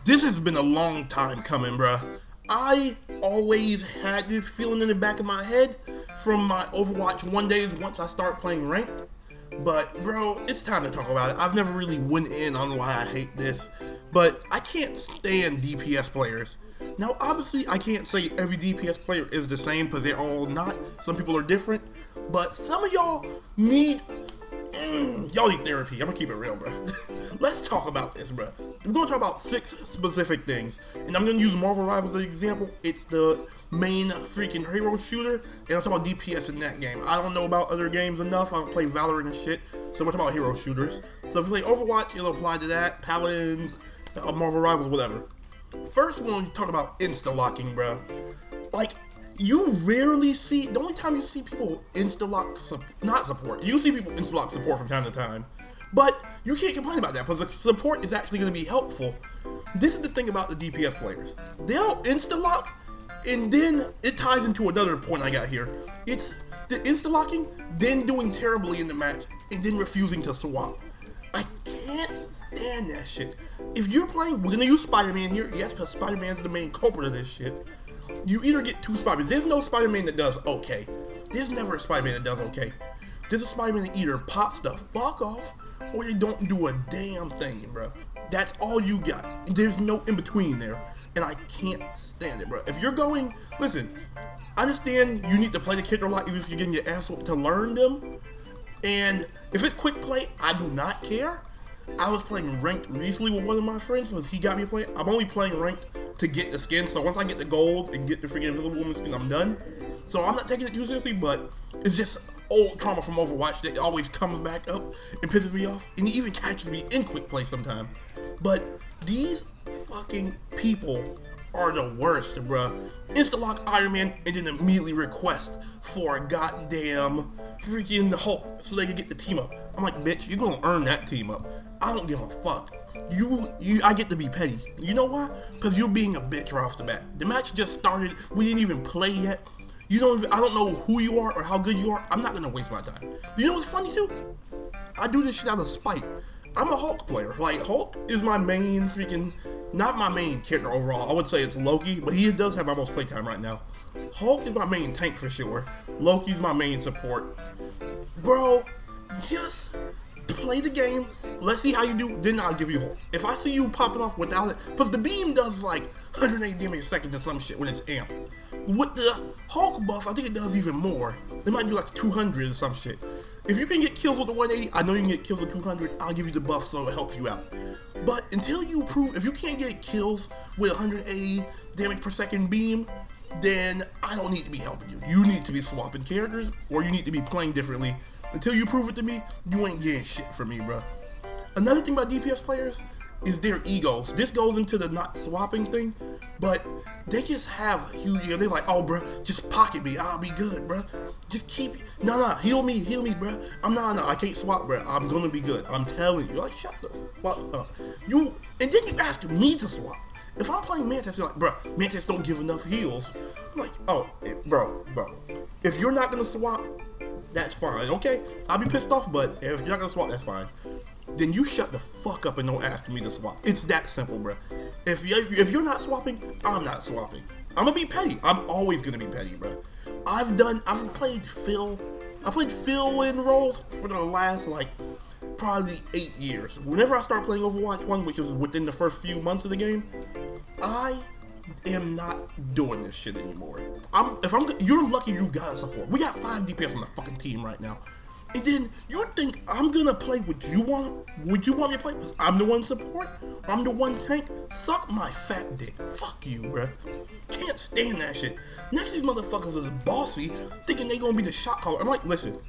This has been a long time coming, bruh. I always had this feeling in the back of my head from my Overwatch 1 days once I start playing ranked. But, bro, it's time to talk about it. I've never really went in on why I hate this, but I can't stand DPS players. Now, obviously, I can't say every DPS player is the same because they're all not. Some people are different, but some of y'all need y'all need therapy. I'm gonna keep it real, bro. Let's talk about this, bro. We're gonna talk about 6 specific things, and I'm gonna use Marvel Rivals as an example. It's the main freaking hero shooter, and I'm talking about DPS in that game. I don't know about other games enough. I don't play Valorant and shit, so we're talking about hero shooters. So if you play Overwatch, it'll apply to that. Paladins, Marvel Rivals, whatever. First one, you talk about insta-locking, bro. Like, you rarely see, the only time you see people insta-lock, not support, you see people insta-lock support from time to time, but you can't complain about that because the support is actually going to be helpful. This is the thing about the DPS players. They'll insta-lock, and then it ties into another point I got here. It's the insta-locking, then doing terribly in the match, and then refusing to swap. I can't stand that shit. If you're playing, we're going to use Spider-Man here, yes, because Spider-Man's the main culprit of this shit. You either get 2 Spider-Man. There's no Spider-Man that does okay. There's never a Spider-Man that does okay. There's a Spider-Man that either pops the fuck off or they don't do a damn thing, bro. That's all you got. There's no in between there. And I can't stand it, bro. If you're going, listen, I understand you need to play the character a lot even if you're getting your ass whooped to learn them. And if it's quick play, I do not care. I was playing ranked recently with one of my friends because he got me playing. I'm only playing ranked to get the skin, so once I get the gold and get the freaking Invisible Woman skin, I'm done. So I'm not taking it too seriously, but it's just old trauma from Overwatch that always comes back up and pisses me off, and it even catches me in quick play sometimes. But these fucking people are the worst, bruh. Insta-lock Iron Man and then immediately request for a goddamn freaking Hulk so they can get the team up. I'm like, bitch, you're gonna earn that team up. I don't give a fuck. I get to be petty. You know why? Because you're being a bitch right off the bat. The match just started. We didn't even play yet. I don't know who you are or how good you are. I'm not gonna waste my time. You know what's funny too? I do this shit out of spite. I'm a Hulk player. Like, Hulk is my main freaking, not my main character overall. I would say it's Loki, but he does have my most playtime right now. Hulk is my main tank for sure. Loki's my main support. Bro, just play the game. Let's see how you do. Then I'll give you Hulk. If I see you popping off without it, because the beam does like 180 damage a second or some shit when it's amped. With the Hulk buff, I think it does even more. It might do like 200 or some shit. If you can get kills with the 180, I know you can get kills with 200, I'll give you the buff so it helps you out. But until you prove, if you can't get kills with 180 damage per second beam, then I don't need to be helping you. You need to be swapping characters, or you need to be playing differently. Until you prove it to me, you ain't getting shit from me, bro. Another thing about DPS players is their egos. This goes into the not swapping thing, but they just have huge ego. They're like, oh, bro, just pocket me. I'll be good, bro. Just keep, heal me, bro. I can't swap, bro. I'm gonna be good. I'm telling you. Like, shut the fuck up. And then you ask me to swap. If I'm playing Mantis, you're like, bro, Mantis don't give enough heals. I'm like, oh, bro. If you're not gonna swap, that's fine, okay? I'll be pissed off, but if you're not gonna swap, that's fine. Then you shut the fuck up and don't ask me to swap. It's that simple, bro. If you're not swapping, I'm not swapping. I'm gonna be petty. I'm always gonna be petty, bro. I've played Phil. I played Phil in roles for the last, probably 8 years. Whenever I start playing Overwatch 1, which was within the first few months of the game, I am not doing this shit anymore. You're lucky you got a support. We got 5 DPS on the fucking team right now. And then you think I'm gonna play what you want? Would you want me to play? Because I'm the one support? I'm the one tank? Suck my fat dick. Fuck you, bruh. Can't stand that shit. Next, these motherfuckers is bossy, thinking they gonna be the shot caller. I'm like, listen.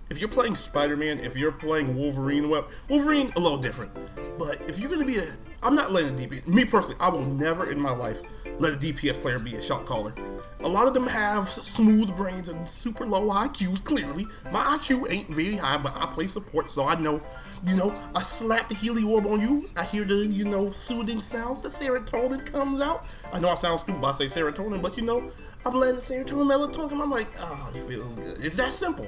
If you're playing Spider-Man, if you're playing Wolverine, Wolverine a little different. But if you're gonna be I'm not letting a DPS. Me personally, I will never in my life let a DPS player be a shot caller. A lot of them have smooth brains and super low IQs, clearly. My IQ ain't very high, but I play support, so I know, I slap the Healy Orb on you. I hear the, soothing sounds. The serotonin comes out. I know I sound stupid by say serotonin, but I'm letting the serotonin melatonin. I'm like, it feels good. It's that simple.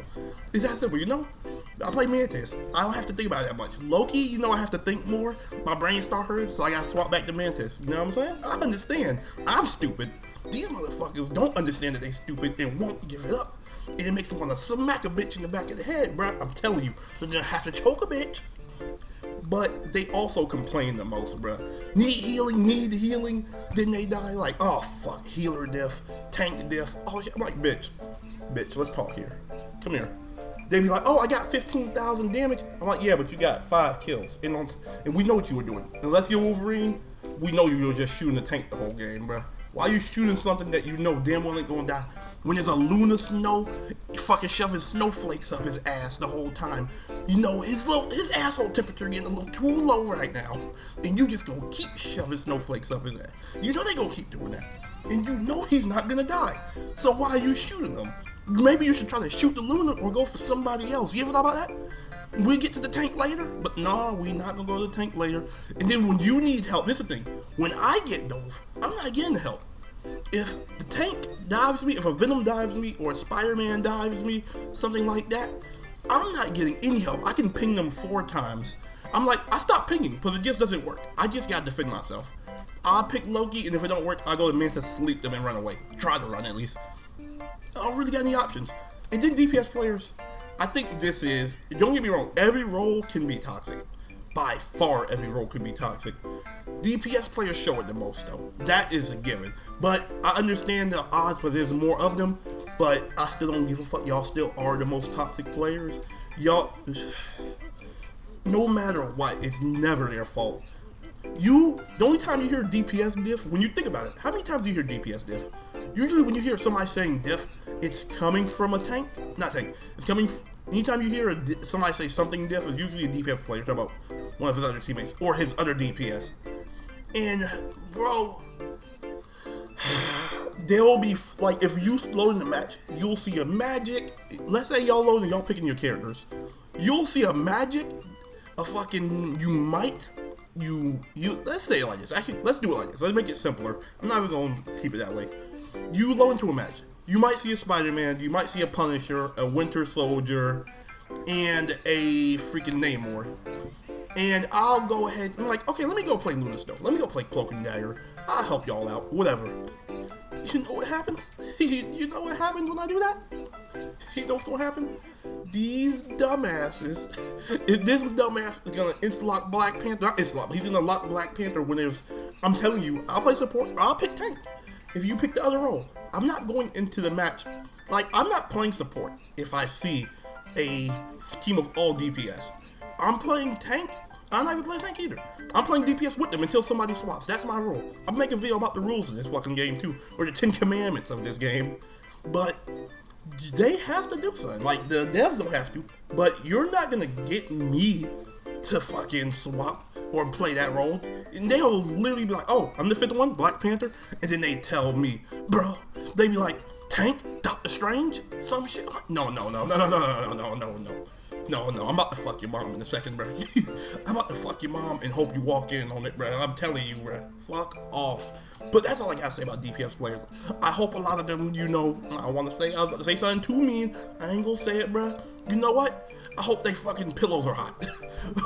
I play Mantis. I don't have to think about it that much. Loki, you know I have to think more. My brain start hurting, so I gotta swap back to Mantis. You know what I'm saying? I understand. I'm stupid. These motherfuckers don't understand that they stupid and won't give it up. And it makes me want to smack a bitch in the back of the head, bruh. I'm telling you. So they're gonna have to choke a bitch. But they also complain the most, bruh. Need healing. Then they die like, oh fuck, healer death, tank death. Oh shit. I'm like, bitch, let's talk here. Come here. They be like, oh, I got 15,000 damage. I'm like, yeah, but you got 5 kills. And we know what you were doing. Unless you're Wolverine, we know you were just shooting the tank the whole game, bruh. Why are you shooting something that you know damn well ain't gonna die? When there's a Luna Snow, fucking shoving snowflakes up his ass the whole time. You know, his asshole temperature getting a little too low right now. And you just gonna keep shoving snowflakes up his ass. You know they gonna keep doing that. And you know he's not gonna die. So why are you shooting him? Maybe you should try to shoot the Luna or go for somebody else. You ever thought about that? We get to the tank later, but no, we not gonna go to the tank later. And then when you need help, this is the thing. When I get dove, I'm not getting the help. If the tank dives me, if a Venom dives me, or a Spider-Man dives me, something like that, I'm not getting any help. I can ping them 4 times. I'm like, I stopped pinging because it just doesn't work. I just gotta defend myself. I'll pick Loki, and if it don't work, I'll go to Mantis, sleep them, and run away. Try to run at least. I don't really got any options. And then DPS players, I think this is, don't get me wrong, every role can be toxic. By far, every role can be toxic. DPS players show it the most, though. That is a given. But I understand the odds, but there's more of them. But I still don't give a fuck. Y'all still are the most toxic players. Y'all, no matter what, it's never their fault. The only time you hear DPS diff, when you think about it, how many times do you hear DPS diff? Usually when you hear somebody saying diff, it's coming from a tank. Not tank. It's coming, anytime you hear somebody say something diff, it's usually a DPS player talking about one of his other teammates or his other DPS. And, bro, they'll be, like, if you load in the match, you'll see a magic. Let's say y'all load and y'all picking your characters. You'll see a magic, a fucking, let's say it like this. Actually, let's do it like this. Let's make it simpler. I'm not even going to keep it that way. You load into a match. You might see a Spider-Man, you might see a Punisher, a Winter Soldier, and a freaking Namor. And I'll go ahead, I'm like, okay, let me go play Luna Snow. Let me go play Cloak and Dagger. I'll help y'all out, whatever. You know what happens? You know what happens when I do that? You know what's gonna happen? These dumbasses, if this dumbass is gonna insta-lock Black Panther, not insta-lock, he's gonna lock Black Panther when there's, I'm telling you, I'll play support, I'll pick tank. If you pick the other role, I'm not going into the match, like, I'm not playing support if I see a team of all DPS. I'm playing tank. I'm not even playing tank either. I'm playing DPS with them until somebody swaps. That's my rule. I'm making a video about the rules of this fucking game too, or the 10 commandments of this game. But they have to do something. Like, the devs don't have to. But you're not gonna get me to fucking swap or play that role. And they'll literally be like, oh, I'm the 5th one, Black Panther. And then they tell me, bro, they be like, tank, Doctor Strange, some shit. No, I'm about to fuck your mom in a second, bro. I'm about to fuck your mom and hope you walk in on it, bro. I'm telling you, bro. Fuck off. But that's all I gotta say about DPS players. I hope a lot of them, I was about to say something too mean. I ain't gonna say it, bro. You know what? I hope they fucking pillows are hot.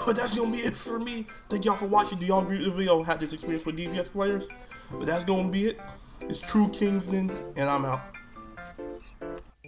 But that's gonna be it for me. Thank y'all for watching. Do y'all agree with the video? Had this experience with DPS players? But that's gonna be it. It's True Kingston, and I'm out.